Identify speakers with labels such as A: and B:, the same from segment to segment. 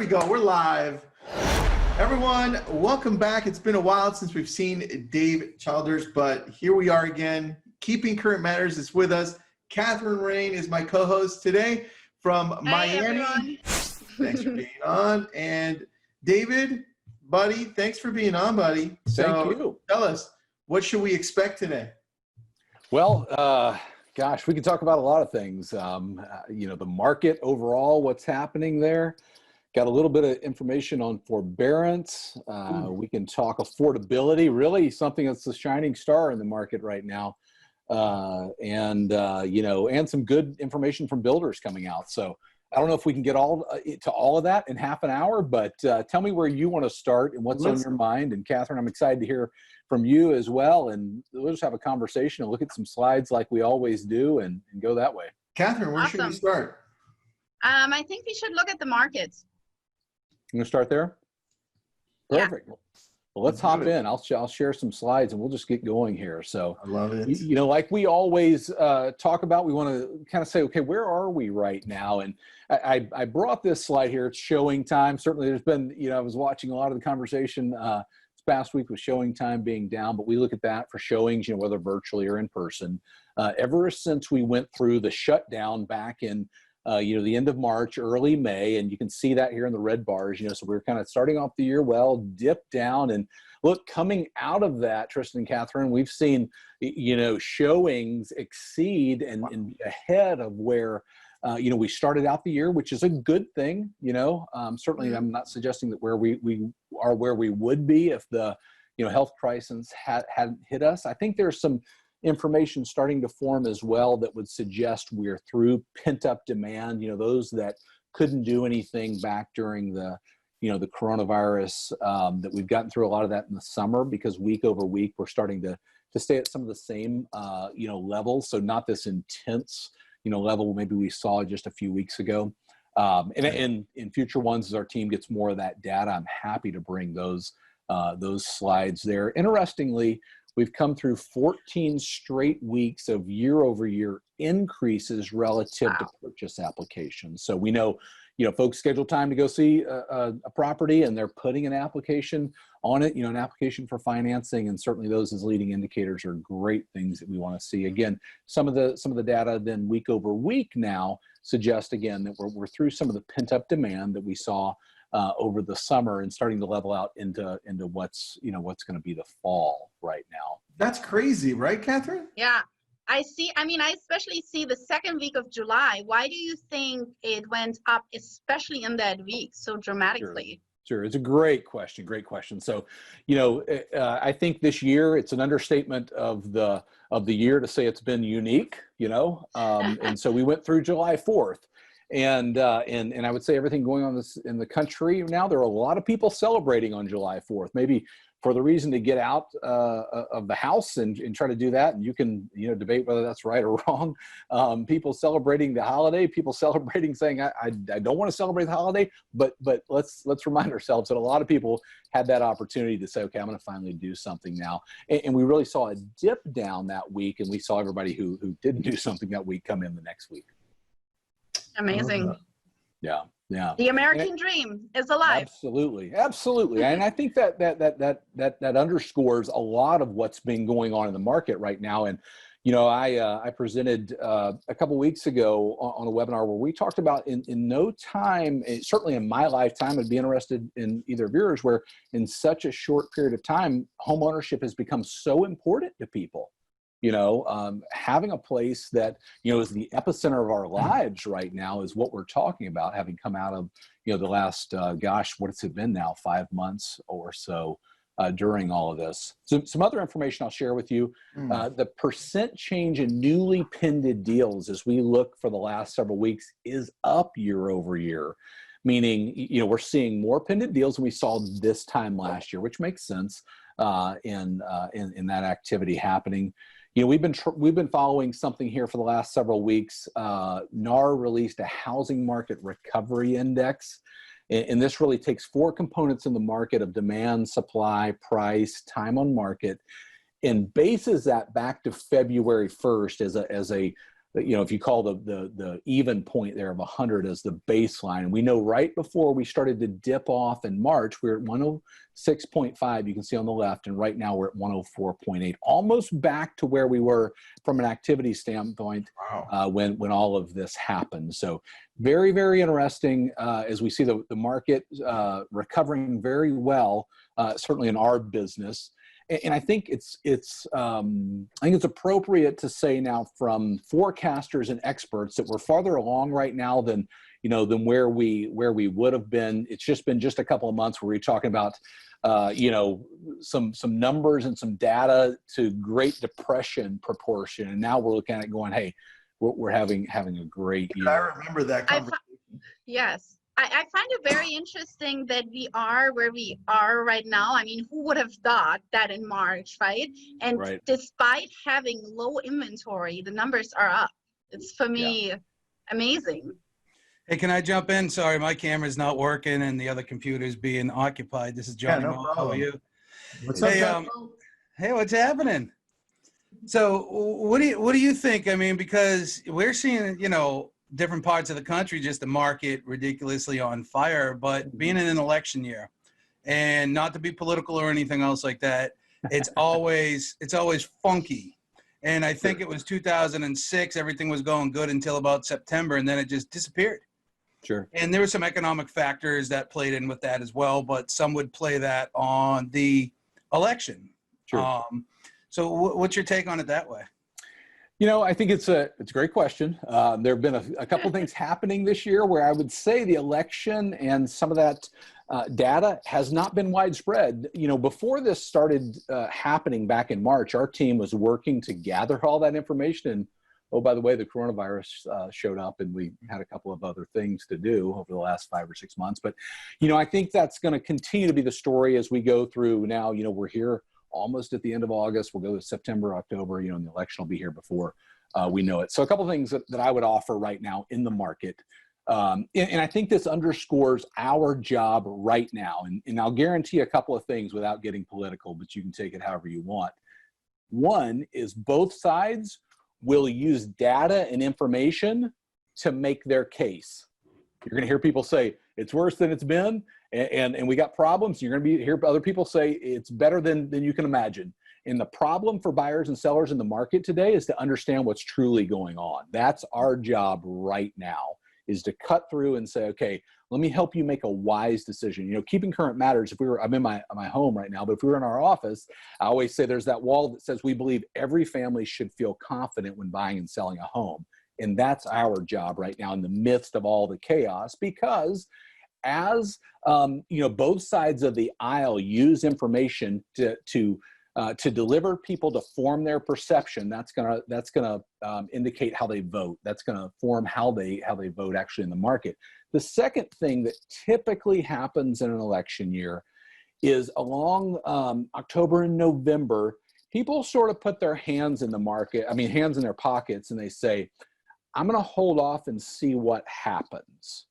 A: we go. We're live. Everyone, welcome back. It's been a while since we've seen Dave Childers, but here we are again. Keeping Current Matters is with us. Kathrin Rein is my co-host today from Miami.
B: Everyone.
A: Thanks for being on. And David, buddy, thanks for being on, buddy.
C: Thank you.
A: Tell us, what should we expect today?
C: Well, gosh, we can talk about a lot of things. The market overall, what's happening there. Got a little bit of information on forbearance. We can talk affordability, really something that's the shining star in the market right now. And some good information from builders coming out. So I don't know if we can get to all of that in half an hour, but tell me where you want to start and what's on your mind. And Kathrin, I'm excited to hear from you as well. And we'll just have a conversation and look at some slides like we always do and go that way.
A: Kathrin, where should we start?
B: I think we should look at the markets.
C: You going to start there? Perfect.
B: Yeah.
C: Well, let's hop in. I'll share some slides and we'll just get going here. So,
A: I love it.
C: Like we always talk about, we want to kind of say, okay, where are we right now? And I brought this slide here. It's showing time. Certainly there's been, I was watching a lot of the conversation this past week with showing time being down, but we look at that for showings, whether virtually or in person. Ever since we went through the shutdown back in the end of March, early May, and you can see that here in the red bars, so we were kind of starting off the year well, dipped down, and look, coming out of that, Tristan and Kathrin, we've seen, showings exceed and be ahead of where, we started out the year, which is a good thing, certainly I'm not suggesting that where we are where we would be if the, health crisis hadn't hit us. I think there's some information starting to form as well that would suggest we're through pent-up demand, those that couldn't do anything back during the the coronavirus, that we've gotten through a lot of that in the summer, because week over week we're starting to stay at some of the same levels, so not this intense level maybe we saw just a few weeks ago. And in future ones, as our team gets more of that data, I'm happy to bring those slides there. Interestingly, we've come through 14 straight weeks of year-over-year increases relative to purchase applications. So we know, folks schedule time to go see a property and they're putting an application on it, an application for financing, and certainly those as leading indicators are great things that we want to see. Again, some of the data then week over week now suggest again that we're through some of the pent-up demand that we saw over the summer and starting to level out into what's going to be the fall right now.
A: That's crazy, right, Kathrin?
B: Yeah, I especially see the second week of July. Why do you think it went up, especially in that week, so dramatically?
C: Sure. It's a great question. Great question. So, I think this year it's an understatement of the year to say it's been unique, and so we went through July 4th. And I would say everything going on in the country now, there are a lot of people celebrating on July 4th, maybe for the reason to get out of the house and try to do that. And you can, debate whether that's right or wrong. People celebrating the holiday, people celebrating saying, I don't want to celebrate the holiday, but let's remind ourselves that a lot of people had that opportunity to say, okay, I'm going to finally do something now. And we really saw a dip down that week, and we saw everybody who didn't do something that week come in the next week.
B: Amazing.
C: Yeah.
B: The American dream is alive.
C: Absolutely. And I think that underscores a lot of what's been going on in the market right now. And I presented a couple weeks ago on a webinar where we talked about in no time, certainly in my lifetime, I'd be interested in either of yours, where in such a short period of time, home ownership has become so important to people. Having a place that, is the epicenter of our lives right now is what we're talking about, having come out of, the last, what's it been now, 5 months or so during all of this. So some other information I'll share with you. The percent change in newly pended deals as we look for the last several weeks is up year over year, meaning, we're seeing more pended deals than we saw this time last year, which makes sense in that activity happening. We've been following something here for the last several weeks. NAR released a housing market recovery index, and this really takes 4 components in the market of demand, supply, price, time on market, and bases that back to February 1st as a if you call the even point there of 100 as the baseline, and we know right before we started to dip off in March, we we're at 106.5, you can see on the left, and right now we're at 104.8, almost back to where we were from an activity standpoint.
A: Wow.
C: When all of this happened. So very, very interesting as we see the market recovering very well, certainly in our business. And I think it's appropriate to say now from forecasters and experts that we're farther along right now than where we would have been. It's just been a couple of months where we're talking about some numbers and some data to Great Depression proportion, and now we're looking at it going, hey, we're having a great year.
A: I remember that conversation.
B: Yes. I find it very interesting that we are where we are right now. I mean, who would have thought that in March, right? And despite having low inventory, the numbers are up. It's, for me, amazing.
D: Hey, can I jump in? Sorry, my camera's not working and the other computer's being occupied. This is Johnny.
A: Yeah, no problem.
D: How are you?
A: What's
D: Hey,
A: up,
D: hey, what's happening? So what do you think? I mean, because we're seeing, different parts of the country, just the market ridiculously on fire, but being in an election year, and not to be political or anything else like that, it's always funky. And I think it was 2006, everything was going good until about September, and then it just disappeared.
C: Sure.
D: And there were some economic factors that played in with that as well, but some would play that on the election.
C: Sure.
D: So what's your take on it that way?
C: I think it's a great question. There have been a couple of things happening this year where I would say the election and some of that data has not been widespread. Before this started happening back in March, our team was working to gather all that information. And oh, by the way, the coronavirus showed up, and we had a couple of other things to do over the last 5 or 6 months. But I think that's going to continue to be the story as we go through now. We're here almost at the end of August. We'll go to September, October, and the election will be here before we know it. So a couple of things that I would offer right now in the market. And I think this underscores our job right now. And I'll guarantee a couple of things without getting political, but you can take it however you want. One is both sides will use data and information to make their case. You're going to hear people say, it's worse than it's been, and we got problems. You're going to hear other people say it's better than you can imagine. And the problem for buyers and sellers in the market today is to understand what's truly going on. That's our job right now, is to cut through and say, okay, let me help you make a wise decision. Keeping current matters. I'm in my home right now, but if we were in our office, I always say there's that wall that says we believe every family should feel confident when buying and selling a home. And that's our job right now in the midst of all the chaos, because as both sides of the aisle use information to deliver people to form their perception, that's gonna indicate how they vote. That's gonna form how they vote actually in the market. The second thing that typically happens in an election year is along October and November, people sort of put their hands in the market, hands in their pockets, and they say, I'm going to hold off and see what happens.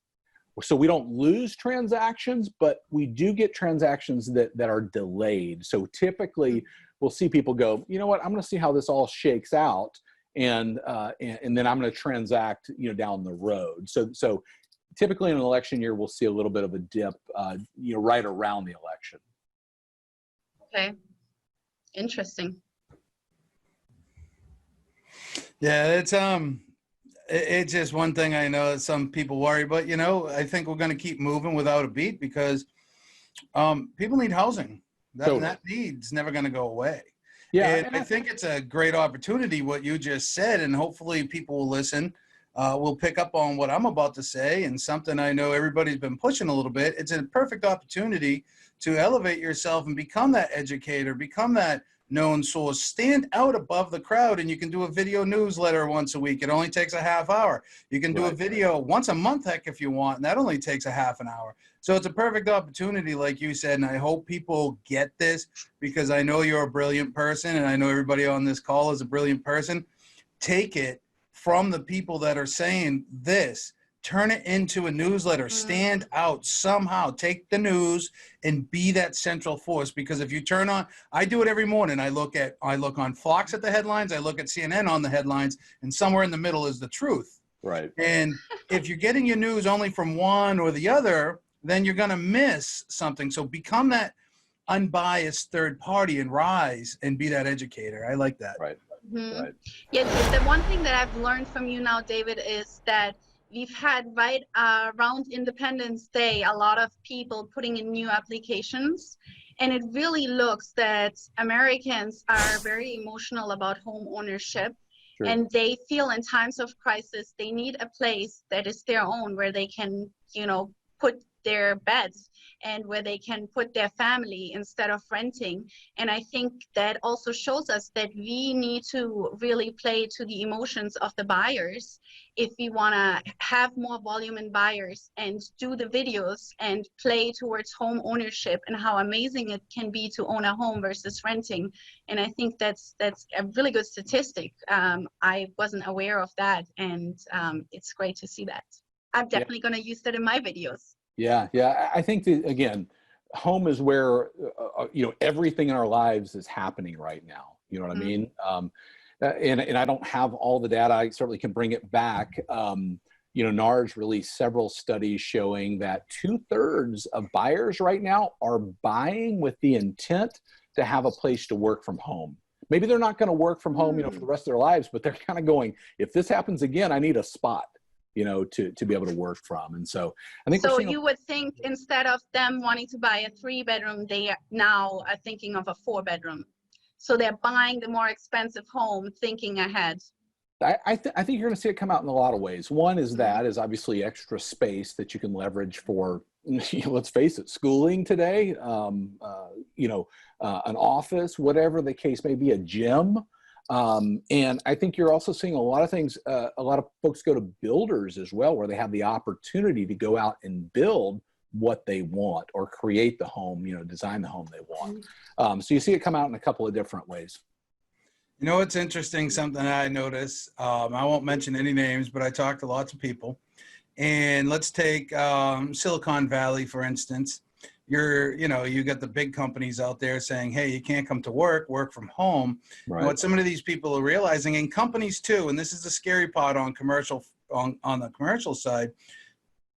C: So we don't lose transactions, but we do get transactions that are delayed. So typically we'll see people go, you know what, I'm going to see how this all shakes out. And then I'm going to transact, down the road. So typically in an election year, we'll see a little bit of a dip, right around the election.
B: Okay. Interesting.
D: Yeah, it's just one thing I know that some people worry, but I think we're going to keep moving without a beat, because people need housing. That need's never going to go away. Yeah, and I think it's a great opportunity what you just said, and hopefully people will listen. Will pick up on what I'm about to say, and something I know everybody's been pushing a little bit. It's a perfect opportunity to elevate yourself and become that educator, become that known source, stand out above the crowd, and you can do a video newsletter once a week. It only takes a half hour. You can do a video once a month, heck, if you want, and that only takes a half an hour. So it's a perfect opportunity, like you said, and I hope people get this, because I know you're a brilliant person, and I know everybody on this call is a brilliant person. Take it from the people that are saying this. turn it into a newsletter, stand out somehow, take the news and be that central force. Because if you turn on, I do it every morning. I look on Fox at the headlines, I look at CNN on the headlines, and somewhere in the middle is the truth.
C: Right.
D: And if you're getting your news only from one or the other, then you're going to miss something. So become that unbiased third party and rise and be that educator. I like that.
C: Right. Right.
B: Yeah, the one thing that I've learned from you now, David, is that we've had right around Independence Day a lot of people putting in new applications, and it really looks that Americans are very emotional about home ownership. Sure. And they feel in times of crisis they need a place that is their own, where they can, you know, put their beds and where they can put their family instead of renting. And I think that also shows us that we need to really play to the emotions of the buyers if we want to have more volume in buyers, and do the videos and play towards home ownership and how amazing it can be to own a home versus renting. And I think that's a really good statistic. I wasn't aware of that, and it's great to see that. I'm definitely going to use that in my videos.
C: Yeah, yeah. I think that, again, home is where you know, everything in our lives is happening right now. You know what I mean? And I don't have all the data. I certainly can bring it back. You know, NAR's released several studies showing that 2/3 of buyers right now are buying with the intent to have a place to work from home. Maybe they're not going to work from home, you know, for the rest of their lives, but they're kind of going, if this happens again, I need a spot, you know, to be able to work from. And so I think
B: so you would think instead of them wanting to buy a 3-bedroom, they now are thinking of a 4-bedroom. So they're buying the more expensive home, thinking ahead.
C: I think you're going to see it come out in a lot of ways. One is that is obviously extra space that you can leverage for, you know, let's face it, schooling today, you know, an office, whatever the case may be, a gym. And I think you're also seeing a lot of things, a lot of folks go to builders as well, where they have the opportunity to go out and build what they want or create the home, you know, design the home they want. So you see it come out in a couple of different ways.
D: You know, it's interesting, something I noticed, I won't mention any names, but I talked to lots of people. And let's take Silicon Valley, for instance. You know, you got the big companies out there saying, hey, you can't come to work from home. Right. And what some of these people are realizing, and companies too, and this is the scary part on the commercial side,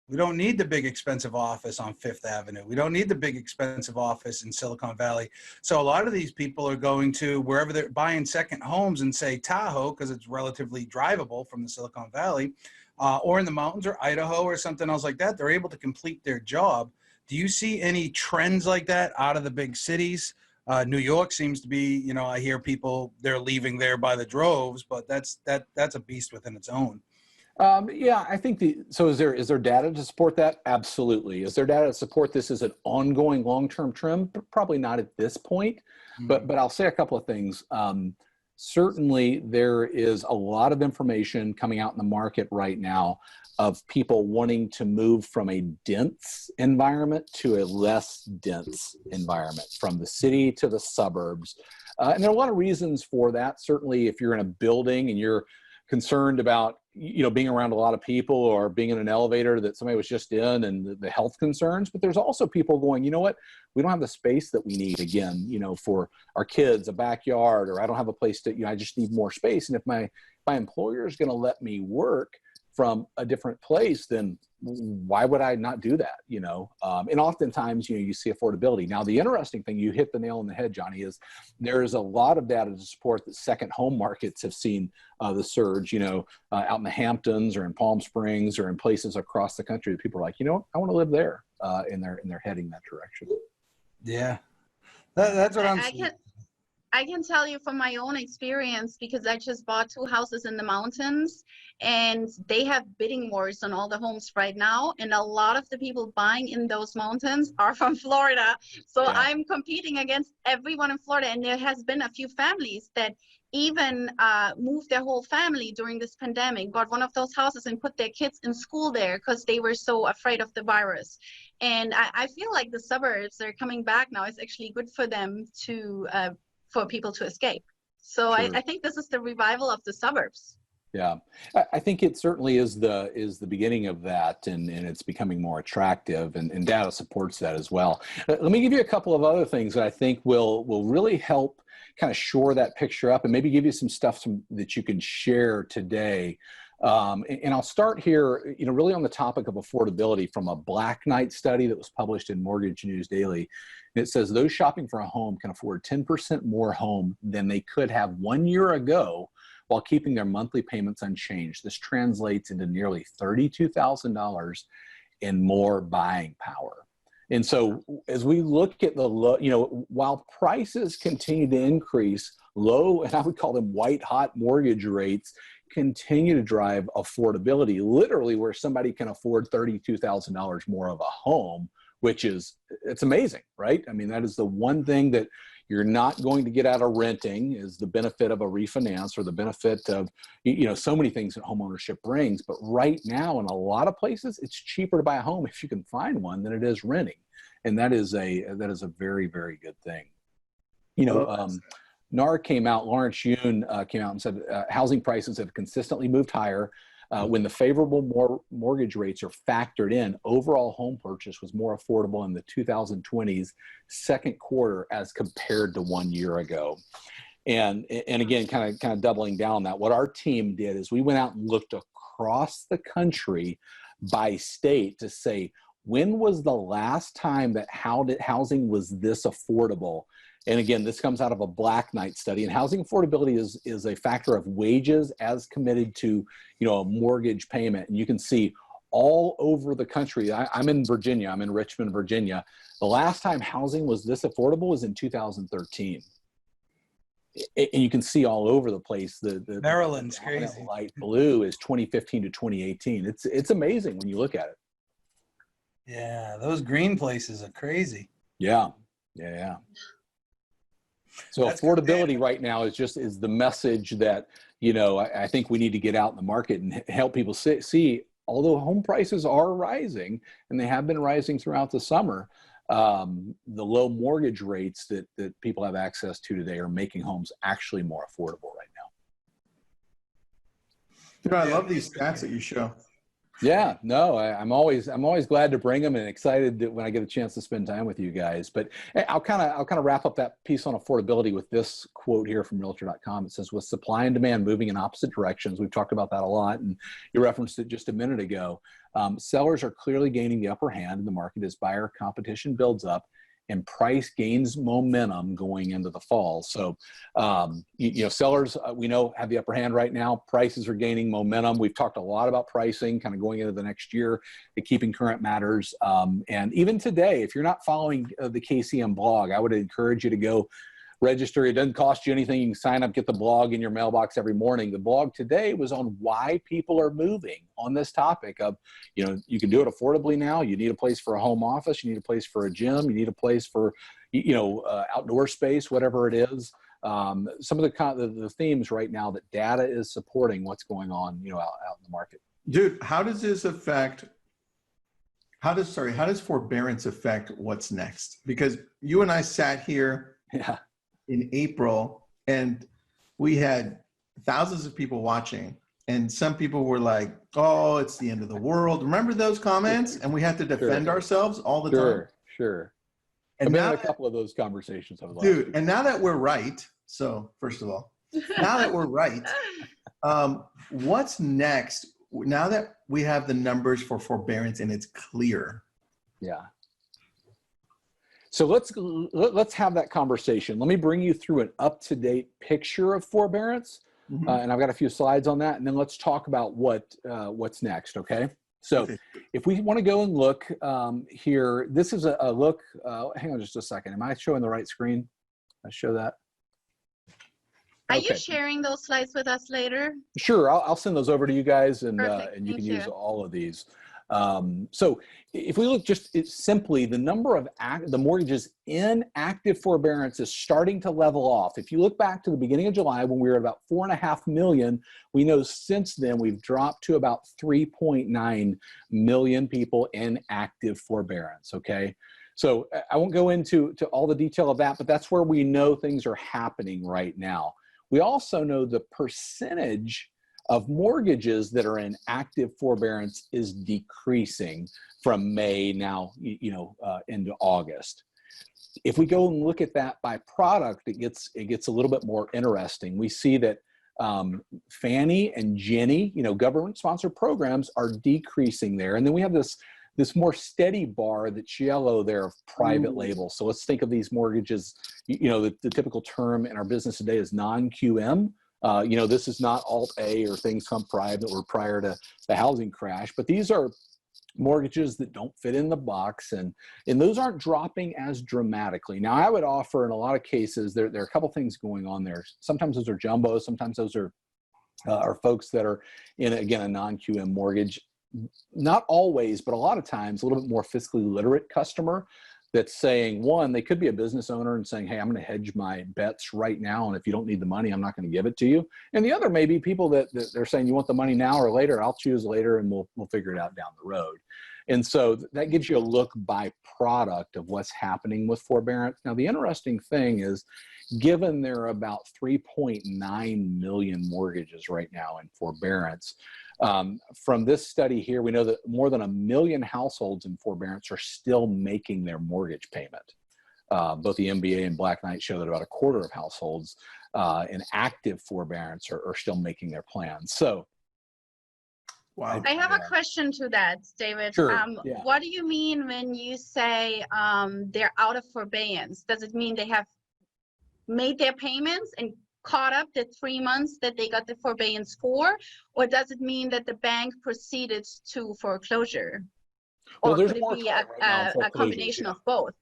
D: we don't need the big expensive office on Fifth Avenue. We don't need the big expensive office in Silicon Valley. So a lot of these people are going to wherever they're buying second homes in, say, Tahoe, because it's relatively drivable from the Silicon Valley, or in the mountains or Idaho or something else like that. They're able to complete their job. Do you see any trends like that out of the big cities? New York seems to be, you know, I hear people, they're leaving there by the droves, but that's a beast within its own.
C: Yeah, I think so is there data to support that? Absolutely. Is there data to support this as an ongoing long-term trend? Probably not at this point, but I'll say a couple of things. Certainly there is a lot of information coming out in the market right now of people wanting to move from a dense environment to a less dense environment, from the city to the suburbs. And there are a lot of reasons for that. Certainly if you're in a building and you're concerned about, you know, being around a lot of people, or being in an elevator that somebody was just in, and the health concerns. But there's also people going, you know what, we don't have the space that we need, again, you know, for our kids, a backyard, or I don't have a place to, you know, I just need more space. And if my employer is going to let me work from a different place, then why would I not do that? You know, and oftentimes, you know, you see affordability. Now, the interesting thing, you hit the nail on the head, Johnny, is there is a lot of data to support that second home markets have seen the surge, you know, out in the Hamptons or in Palm Springs or in places across the country that people are like, you know, I want to live there, and they're heading that direction.
D: Yeah, that's what I'm saying.
B: I can tell you from my own experience, because I just bought 2 houses in the mountains, and they have bidding wars on all the homes right now. And a lot of the people buying in those mountains are from Florida. So yeah. I'm competing against everyone in Florida. And there has been a few families that even moved their whole family during this pandemic, bought one of those houses and put their kids in school there because they were so afraid of the virus. And I feel like the suburbs are coming back now. It's actually good for them to for people to escape. So sure. I think this is the revival of the suburbs.
C: Yeah, I think it certainly is the beginning of that, and it's becoming more attractive, and data supports that as well. Let me give you a couple of other things that I think will really help kind of shore that picture up, and maybe give you some stuff that you can share today. And I'll start here, really on the topic of affordability from a Black Knight study that was published in Mortgage News Daily. It says those shopping for a home can afford 10% more home than they could have 1 year ago, while keeping their monthly payments unchanged. This translates into nearly $32,000 in more buying power. And so as we look at the low, while prices continue to increase, low, and I would call them white hot mortgage rates continue to drive affordability, literally where somebody can afford $32,000 more of a home, which it's amazing, right? I mean, that is the one thing that you're not going to get out of renting, is the benefit of a refinance, or the benefit of, so many things that homeownership brings. But right now, in a lot of places, it's cheaper to buy a home if you can find one than it is renting. And that is a very, very good thing. NAR came out, Lawrence Yun came out and said housing prices have consistently moved higher. When the favorable mortgage rates are factored in, overall home purchase was more affordable in the 2020's second quarter as compared to 1 year ago. And again, kind of doubling down on that, what our team did is we went out and looked across the country by state to say, when was the last time that housing was this affordable? And again, this comes out of a Black Knight study, and housing affordability is a factor of wages as committed to, a mortgage payment. And you can see all over the country. I'm in Virginia. I'm in Richmond, Virginia. The last time housing was this affordable was in 2013. And you can see all over the place. The
D: Maryland's crazy.
C: Light blue is 2015 to 2018. It's amazing when you look at it.
D: Yeah, those green places are crazy.
C: Yeah. So
D: That's
C: affordability right now is the message that, I think we need to get out in the market and help people see, although home prices are rising, and they have been rising throughout the summer, the low mortgage rates that people have access to today are making homes actually more affordable right now.
A: I love these stats that you show.
C: Yeah, no, I'm always glad to bring them, and excited that when I get a chance to spend time with you guys. But I'll kind of wrap up that piece on affordability with this quote here from Realtor.com. It says, with supply and demand moving in opposite directions, we've talked about that a lot, and you referenced it just a minute ago, sellers are clearly gaining the upper hand in the market as buyer competition builds up and price gains momentum going into the fall. So, sellers, we know, have the upper hand right now. Prices are gaining momentum. We've talked a lot about pricing kind of going into the next year, the Keeping Current Matters. And even today, if you're not following the KCM blog, I would encourage you to go register. It doesn't cost you anything. You can sign up, get the blog in your mailbox every morning. The blog today was on why people are moving, on this topic of, you can do it affordably now. You need a place for a home office. You need a place for a gym. You need a place for, outdoor space, whatever it is. Some of the themes right now that data is supporting what's going on, out in the market.
A: Dude, how does forbearance affect what's next? Because you and I sat here in April, and we had thousands of people watching, and some people were like, oh, it's the end of the world. Remember those comments? And we had to defend ourselves all the time.
C: Sure.
A: And
C: I've been
A: now
C: in a couple of those conversations over the last
A: dude, and now that we're right, so first of all, now that we're right, what's next? Now that we have the numbers for forbearance and it's clear.
C: Yeah. So let's have that conversation. Let me bring you through an up-to-date picture of forbearance, and I've got a few slides on that, and then let's talk about what's next. Okay. So if we want to go and look here, this is a look. Hang on just a second. Am I showing the right screen? I show that.
B: Are you sharing those slides with us later?
C: Sure, I'll send those over to you guys, and you can use all of these. So if we look just simply, the number of the mortgages in active forbearance is starting to level off. If you look back to the beginning of July when we were at about 4.5 million, we know since then we've dropped to about 3.9 million people in active forbearance, okay? So I won't go into all the detail of that, but that's where we know things are happening right now. We also know the percentage of mortgages that are in active forbearance is decreasing from May now, into August. If we go and look at that by product, it gets a little bit more interesting. We see that Fannie and Ginnie, government-sponsored programs are decreasing there. And then we have this more steady bar that's yellow there of private label. So let's think of these mortgages, the typical term in our business today is non-QM. This is not Alt-A or things come private or prior to the housing crash, but these are mortgages that don't fit in the box, and those aren't dropping as dramatically. Now, I would offer in a lot of cases, there are a couple things going on there. Sometimes those are jumbos, sometimes those are folks that are in, again, a non-QM mortgage. Not always, but a lot of times a little bit more fiscally literate customer that's saying, one, they could be a business owner and saying, hey, I'm going to hedge my bets right now, and if you don't need the money, I'm not going to give it to you. And the other may be people that they're saying, you want the money now or later? I'll choose later, and we'll figure it out down the road. And so that gives you a look by product of what's happening with forbearance. Now, the interesting thing is, given there are about 3.9 million mortgages right now in forbearance, from this study here, we know that more than 1 million households in forbearance are still making their mortgage payment. Both the MBA and Black Knight show that about a quarter of households in active forbearance are still making their plans. So,
A: wow.
B: I have a question to that, David.
C: Sure.
B: What do you mean when you say they're out of forbearance? Does it mean they have made their payments and caught up the 3 months that they got the forbearance for, or does it mean that the bank proceeded to foreclosure? Or could it be a combination of both?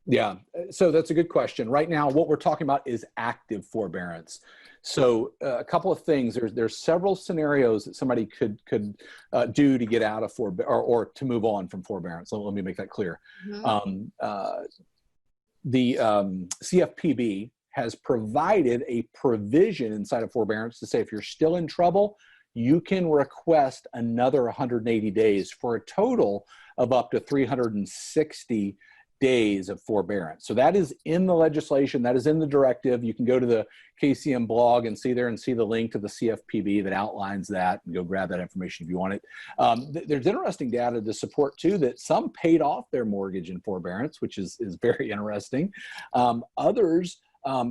C: Yeah, so that's a good question. Right now, what we're talking about is active forbearance. So a couple of things. There's several scenarios that somebody could do to get out of or to move on from forbearance. Let me make that clear. Mm-hmm. The CFPB has provided a provision inside of forbearance to say if you're still in trouble, you can request another 180 days for a total of up to 360 days of forbearance. So that is in the legislation, that is in the directive. You can go to the KCM blog and see the link to the CFPB that outlines that, and go grab that information if you want it. There's interesting data to support too that some paid off their mortgage in forbearance, which is very interesting. Others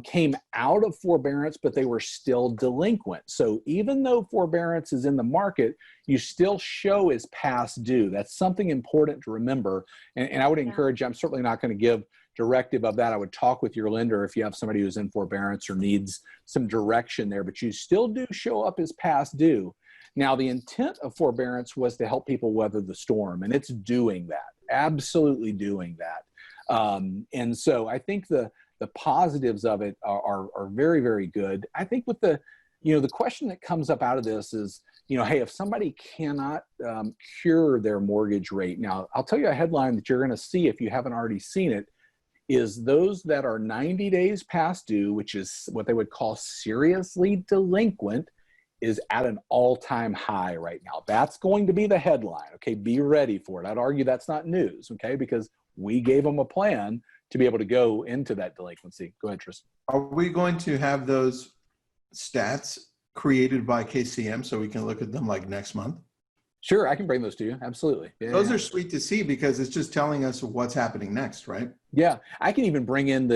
C: came out of forbearance, but they were still delinquent. So even though forbearance is in the market, you still show as past due. That's something important to remember. And I would encourage you, I'm certainly not going to give directive of that. I would talk with your lender if you have somebody who's in forbearance or needs some direction there, but you still do show up as past due. Now, the intent of forbearance was to help people weather the storm, and it's doing that, absolutely doing that. And so I think the positives of it are very, very good. I think with the question that comes up out of this is, hey, if somebody cannot cure their mortgage rate, now I'll tell you a headline that you're going to see if you haven't already seen it, is those that are 90 days past due, which is what they would call seriously delinquent, is at an all-time high right now. That's going to be the headline. Okay, be ready for it. I'd argue that's not news, okay, because we gave them a plan to be able to go into that delinquency. Go ahead, Tristan.
A: Are we going to have those stats created by KCM so we can look at them like next month?
C: Sure, I can bring those to you. Absolutely. Yeah,
A: those are sweet to see because it's just telling us what's happening next, right?
C: Yeah, I can even bring in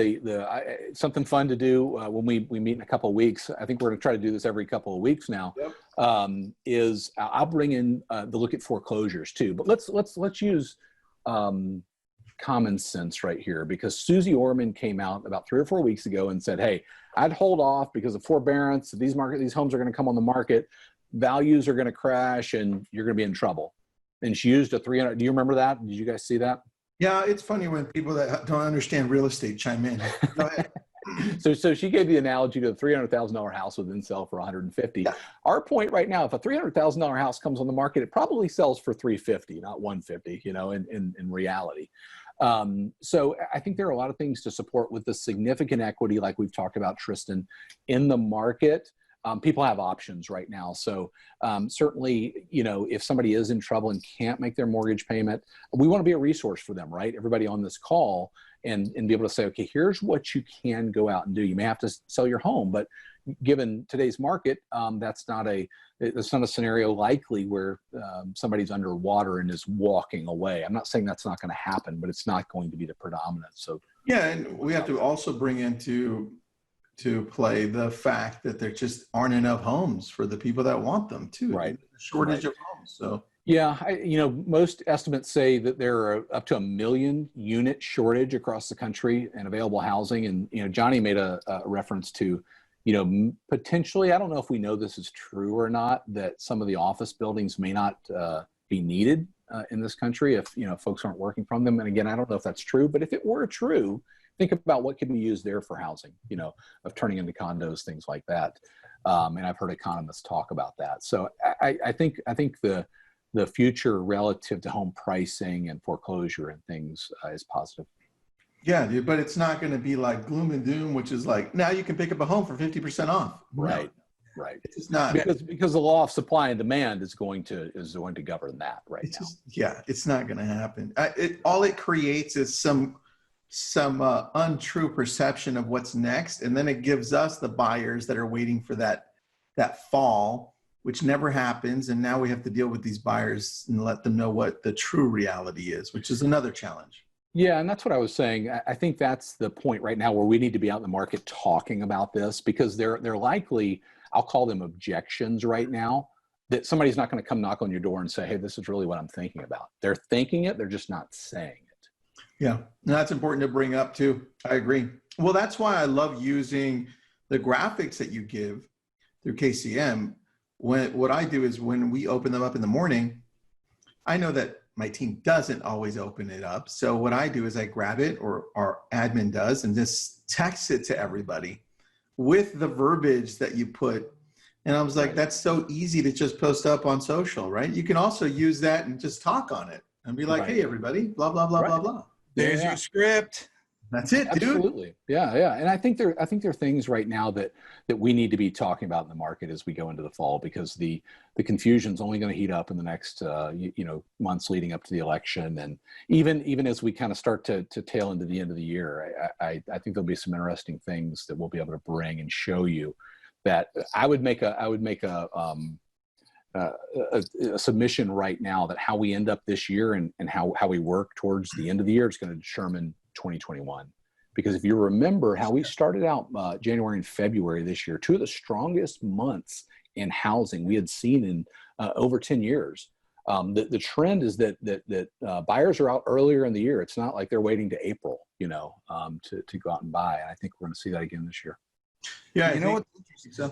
C: something fun to do when we meet in a couple of weeks. I think we're going to try to do this every couple of weeks now. Yep. Is I'll bring in the look at foreclosures too. But let's use common sense right here, because Susie Orman came out about 3 or 4 weeks ago and said, hey, I'd hold off because of forbearance. These homes are going to come on the market. Values are going to crash and you're going to be in trouble. And she used a 300. Do you remember that? Did you guys see that?
A: Yeah, it's funny when people that don't understand real estate chime in. Go ahead.
C: So she gave the analogy to a $300,000 house would then sell for 150. Yeah. Our point right now, if a $300,000 house comes on the market, it probably sells for 350, not 150, in reality. So I think there are a lot of things to support with the significant equity, like we've talked about, Tristan, in the market. People have options right now. So certainly, if somebody is in trouble and can't make their mortgage payment, we want to be a resource for them, right? Everybody on this call and be able to say, okay, here's what you can go out and do. You may have to sell your home, but given today's market, that's not a scenario likely where somebody's underwater and is walking away. I'm not saying that's not going to happen, but it's not going to be the predominant. So
A: yeah, and we have to also bring into play the fact that there just aren't enough homes for the people that want them too.
C: Right.
A: The shortage of homes. So
C: yeah, most estimates say that there are up to 1 million unit shortage across the country in available housing. And, Johnny made a reference to, potentially, I don't know if we know this is true or not, that some of the office buildings may not be needed in this country if, folks aren't working from them. And again, I don't know if that's true, but if it were true, think about what could be used there for housing, of turning into condos, things like that. And I've heard economists talk about that. So I think the future relative to home pricing and foreclosure and things is positive.
A: yeah, dude, but it's not going to be like gloom and doom, which is like, now you can pick up a home for 50% off.
C: Right.
A: No,
C: right.
A: It's not.
C: Because the law of supply and demand is going to govern that now.
A: Yeah, it's not going to happen. All it creates is some untrue perception of what's next. And then it gives us, the buyers that are waiting for that fall, which never happens. And now we have to deal with these buyers and let them know what the true reality is, which is another challenge.
C: Yeah, and that's what I was saying. I think that's the point right now where we need to be out in the market talking about this, because they're likely, I'll call them objections right now, that somebody's not going to come knock on your door and say, hey, this is really what I'm thinking about. They're thinking it, they're just not saying it.
A: Yeah, and that's important to bring up too. I agree. Well, that's why I love using the graphics that you give through KCM. What I do is when we open them up in the morning, I know that my team doesn't always open it up. So what I do is I grab it, or our admin does, and just text it to everybody with the verbiage that you put. And I was like, that's so easy to just post up on social, right? You can also use that and just talk on it and be like, hey, everybody, blah, blah, blah, blah, blah.
D: There's your script.
A: That's it, dude.
C: Absolutely. Yeah. And I think there are things right now that we need to be talking about in the market as we go into the fall, because the confusion is only going to heat up in the next months leading up to the election, and even as we kind of start to tail into the end of the year, I think there'll be some interesting things that we'll be able to bring and show you. That I would make a submission right now that how we end up this year and how we work towards the end of the year is going to determine 2021. Because if you remember how we started out January and February this year, two of the strongest months in housing we had seen in over 10 years. The trend is that buyers are out earlier in the year. It's not like they're waiting to April, to go out and buy. And I think we're going to see that again this year.
A: Yeah,
D: you know what's interesting?
A: So,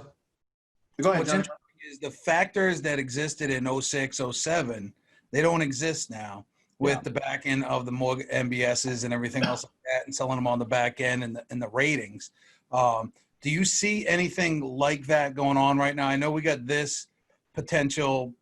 A: go ahead,
D: What's
A: John.
D: interesting is the factors that existed in 06, 07, they don't exist now with the back end of the mortgage MBSs and everything else like that, and selling them on the back end and the ratings. Do you see anything like that going on right now? I know we got this potential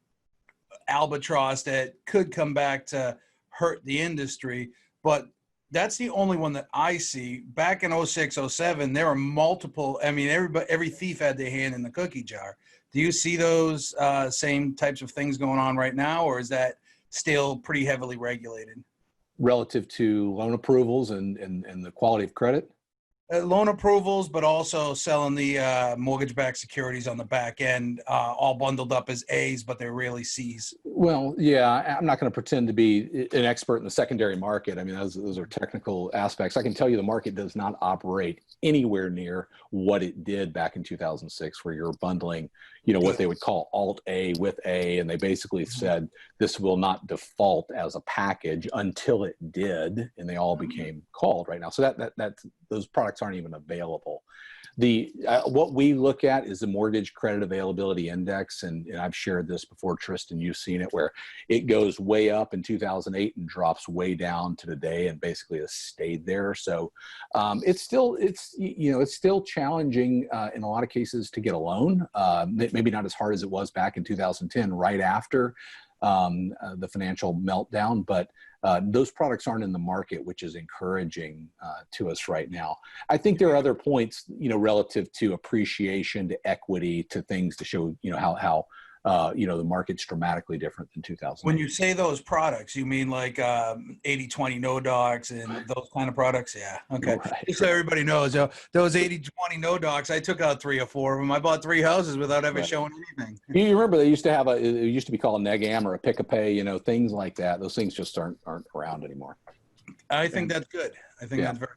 D: albatross that could come back to hurt the industry, but that's the only one that I see. Back in 06, 07, there were multiple. I mean, every thief had their hand in the cookie jar. Do you see those same types of things going on right now, or is that still pretty heavily regulated?
C: Relative to loan approvals and the quality of credit?
D: Loan approvals, but also selling the mortgage-backed securities on the back end, all bundled up as A's, but they're really C's.
C: Well, yeah, I'm not going to pretend to be an expert in the secondary market. I mean, those are technical aspects. I can tell you the market does not operate anywhere near what it did back in 2006, where you're bundling, what they would call Alt A with A, and they basically said this will not default as a package until it did, and they all became called right now. So that those products aren't even available. What we look at is the Mortgage Credit Availability Index, and I've shared this before, Tristan, you've seen it, where it goes way up in 2008 and drops way down to today, and basically has stayed there. So it's still challenging in a lot of cases to get a loan. Maybe not as hard as it was back in 2010, right after the financial meltdown, but those products aren't in the market, which is encouraging to us right now. I think there are other points, relative to appreciation, to equity, to things to show, how the market's dramatically different than 2000.
D: When you say those products, you mean like 80-20 no docs and those kind of products? Yeah. Okay.
C: Right,
D: Just so everybody knows, those 80-20 no docs, I took out 3 or 4 of them. I bought 3 houses without ever showing anything.
C: You remember they used to have it used to be called a neg-am or a pick-a-pay, things like that. Those things just aren't around anymore.
D: I think that's good. I think that's very good.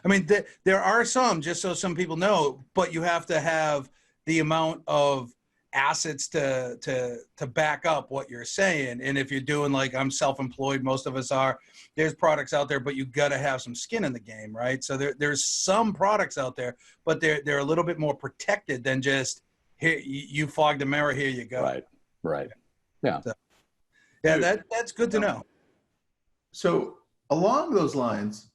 D: I mean, there are some, just so some people know, but you have to have the amount of assets to back up what you're saying. And if you're doing, like, I'm self-employed, most of us are, there's products out there, but you got to have some skin in the game, right? So there's some products out there, but they're a little bit more protected than just, here, you fogged the mirror, here you go.
C: Right. Yeah.
D: So, yeah, that's good to know.
A: So along those lines,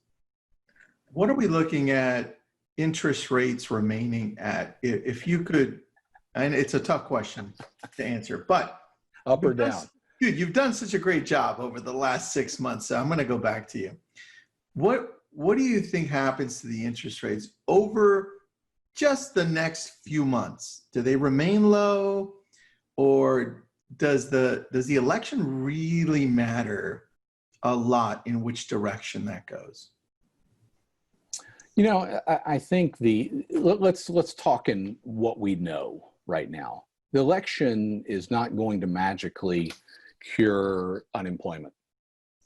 A: what are we looking at interest rates remaining at? If you could, and it's a tough question to answer, but
C: up or down?
A: Dude, you've done such a great job over the last 6 months. So I'm going to go back to you. What do you think happens to the interest rates over just the next few months? Do they remain low, or does the election really matter a lot in which direction that goes?
C: I think let's talk in what we know right now. The election is not going to magically cure unemployment.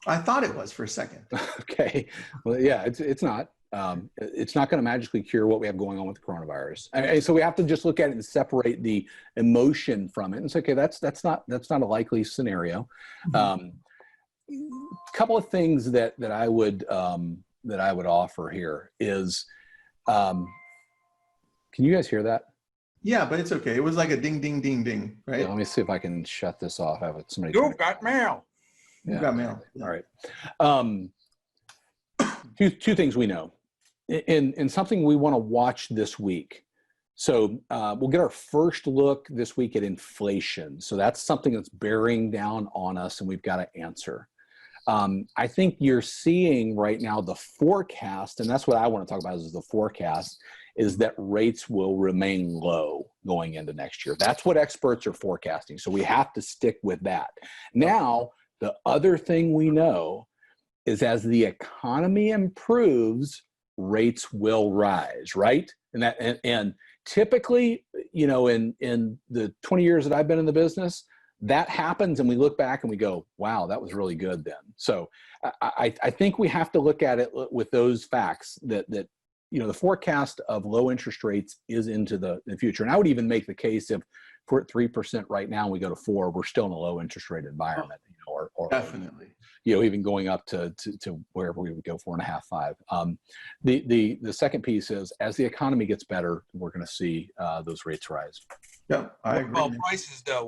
A: I thought it was for a second.
C: Okay. Well, yeah, it's not. It's not going to magically cure what we have going on with the coronavirus. And so we have to just look at it and separate the emotion from it and say, okay, that's not a likely scenario.
A: Mm-hmm.
C: Couple of things that I would offer here is, can you guys hear that?
A: Yeah, but it's okay. It was like a ding, ding, ding, ding, right?
C: Yeah, let me see if I can shut this off. I have somebody.
D: You've got mail.
A: You got mail.
C: All right. Two things we know, and something we want to watch this week. So we'll get our first look this week at inflation. So that's something that's bearing down on us, and we've got to answer. I think you're seeing right now the forecast, and that's what I want to talk about is the forecast, is that rates will remain low going into next year. That's what experts are forecasting. So we have to stick with that. Now, the other thing we know is as the economy improves, rates will rise, right? And typically, in the 20 years that I've been in the business, that happens and we look back and we go, wow, that was really good then. So I think we have to look at it with those facts that the forecast of low interest rates is into the future. And I would even make the case if we're at 3% right now and we go to 4%, we're still in a low interest rate environment, or
A: definitely,
C: even going up to wherever we would go, 4.5, 5. The second piece is as the economy gets better, we're going to see those rates rise.
A: Yeah, I agree.
D: Well, prices though,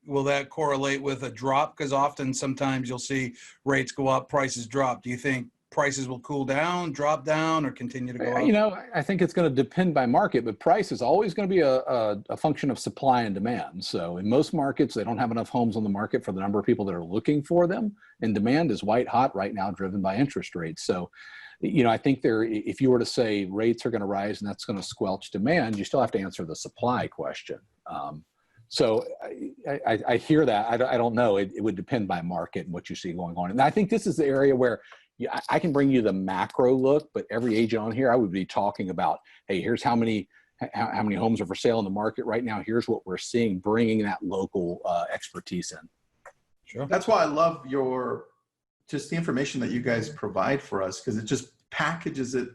D: will that correlate with a drop? Because sometimes you'll see rates go up, prices drop. Do you think prices will cool down, drop down, or continue to go up?
C: I think it's going to depend by market, but price is always going to be a function of supply and demand. So in most markets, they don't have enough homes on the market for the number of people that are looking for them, and demand is white hot right now, driven by interest rates. So, I think if you were to say rates are going to rise and that's going to squelch demand, you still have to answer the supply question. So I hear that. I don't know. It would depend by market and what you see going on. And I think this is the area where I can bring you the macro look, but every agent on here, I would be talking about, hey, here's how many homes are for sale in the market right now. Here's what we're seeing, bringing that local expertise in.
A: Sure. That's why I love just the information that you guys provide for us, because it just packages it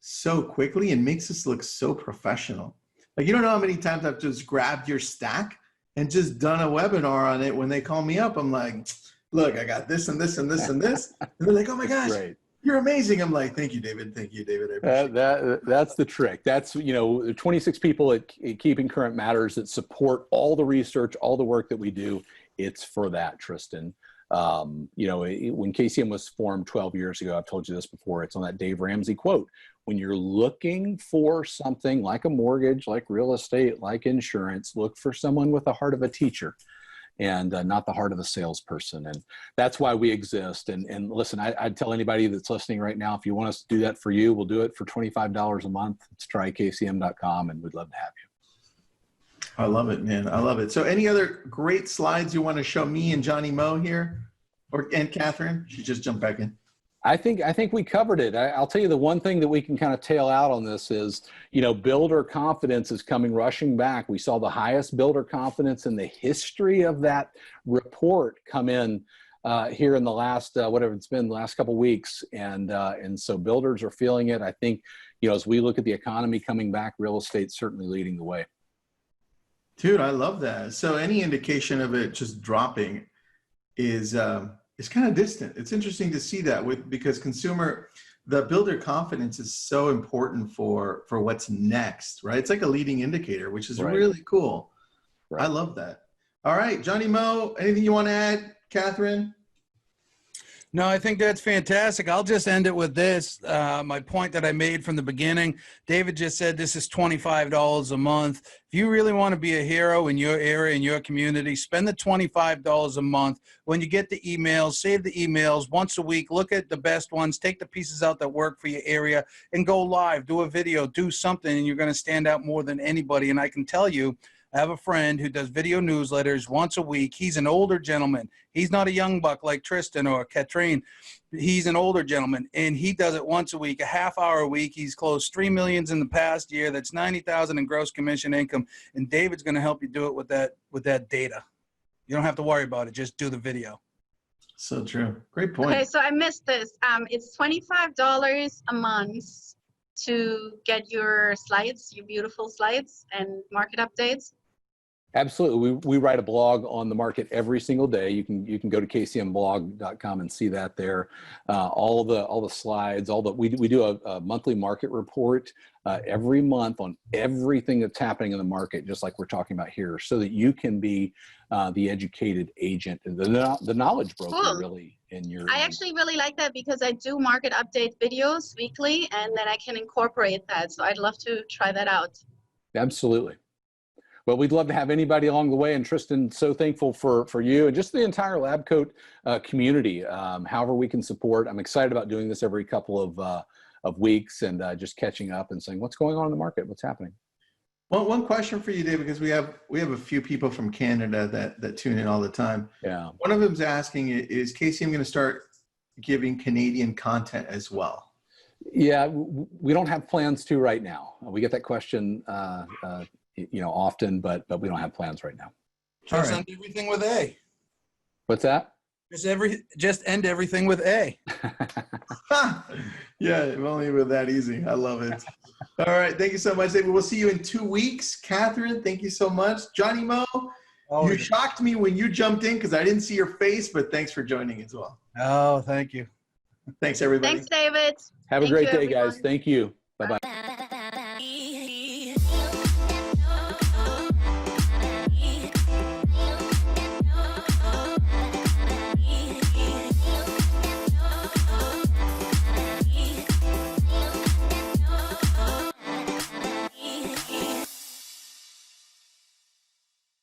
A: so quickly and makes us look so professional. Like, you don't know how many times I've just grabbed your stack and just done a webinar on it. When they call me up, I'm like, look, I got this and this and this and this. And they're like, oh my gosh, you're amazing. I'm like, thank you, David. Thank you, David.
C: That's the trick. That's, 26 people at Keeping Current Matters that support all the research, all the work that we do. It's for that, Tristan. When KCM was formed 12 years ago, I've told you this before, it's on that Dave Ramsey quote. When you're looking for something like a mortgage, like real estate, like insurance, look for someone with the heart of a teacher and not the heart of a salesperson. And that's why we exist. And listen, I'd tell anybody that's listening right now, if you want us to do that for you, we'll do it for $25 a month. It's trykcm.com, and we'd love to have you.
A: I love it, man. I love it. So any other great slides you want to show me and Johnny Mo here, and Kathrin? She just jumped back in.
C: I think we covered it. I'll tell you the one thing that we can kind of tail out on this is, builder confidence is coming rushing back. We saw the highest builder confidence in the history of that report come in here in the last, whatever it's been, the last couple of weeks. And so builders are feeling it. I think, as we look at the economy coming back, real estate's certainly leading the way.
A: Dude, I love that. So any indication of it just dropping is kind of distant. It's interesting to see that because the builder confidence is so important for what's next, right? It's like a leading indicator, which is really cool. Right. I love that. All right, Johnny Mo, anything you want to add, Kathrin?
D: No, I think that's fantastic. I'll just end it with this. My point that I made from the beginning, David just said this is $25 a month. If you really want to be a hero in your area, in your community, spend the $25 a month. When you get the emails, save the emails once a week, look at the best ones, take the pieces out that work for your area and go live, do a video, do something, and you're going to stand out more than anybody. And I can tell you, I have a friend who does video newsletters once a week. He's an older gentleman. He's not a young buck like Tristan or Kathrin. He's an older gentleman, and he does it once a week, a half hour a week. He's closed $3 million in the past year. That's $90,000 in gross commission income. And David's going to help you do it with that data. You don't have to worry about it. Just do the video.
A: So true. Great point.
B: Okay, so I missed this. It's $25 a month to get your slides, your beautiful slides and market updates.
C: Absolutely. We write a blog on the market every single day. You can go to kcmblog.com and see that there. All the slides, we do a monthly market report every month on everything that's happening in the market, just like we're talking about here, so that you can be the educated agent and the knowledge broker. Cool. Really in your.
B: I actually really like that because I do market update videos weekly, and then I can incorporate that. So I'd love to try that out.
C: Absolutely. Well, we'd love to have anybody along the way. And Tristan, so thankful for you and just the entire LabCoat community. However we can support. I'm excited about doing this every couple of weeks and just catching up and saying what's going on in the market, what's happening.
A: Well, one question for you, Dave, because we have a few people from Canada that tune in all the time.
C: Yeah.
A: One of them's asking, is KCM going to start giving Canadian content as well?
C: Yeah, we don't have plans to right now. We get that question often, but we don't have plans right now.
D: Just end everything with A.
C: What's that?
D: Just end everything with A.
A: Yeah, if only it were that easy. I love it. All right, thank you so much, David. We'll see you in 2 weeks. Kathrin, thank you so much. Johnny Mo, you shocked me when you jumped in because I didn't see your face, but thanks for joining as well.
D: Oh, thank you.
A: Thanks, everybody.
B: Thanks, David.
C: Have a great day, guys. Thank you. Bye-bye.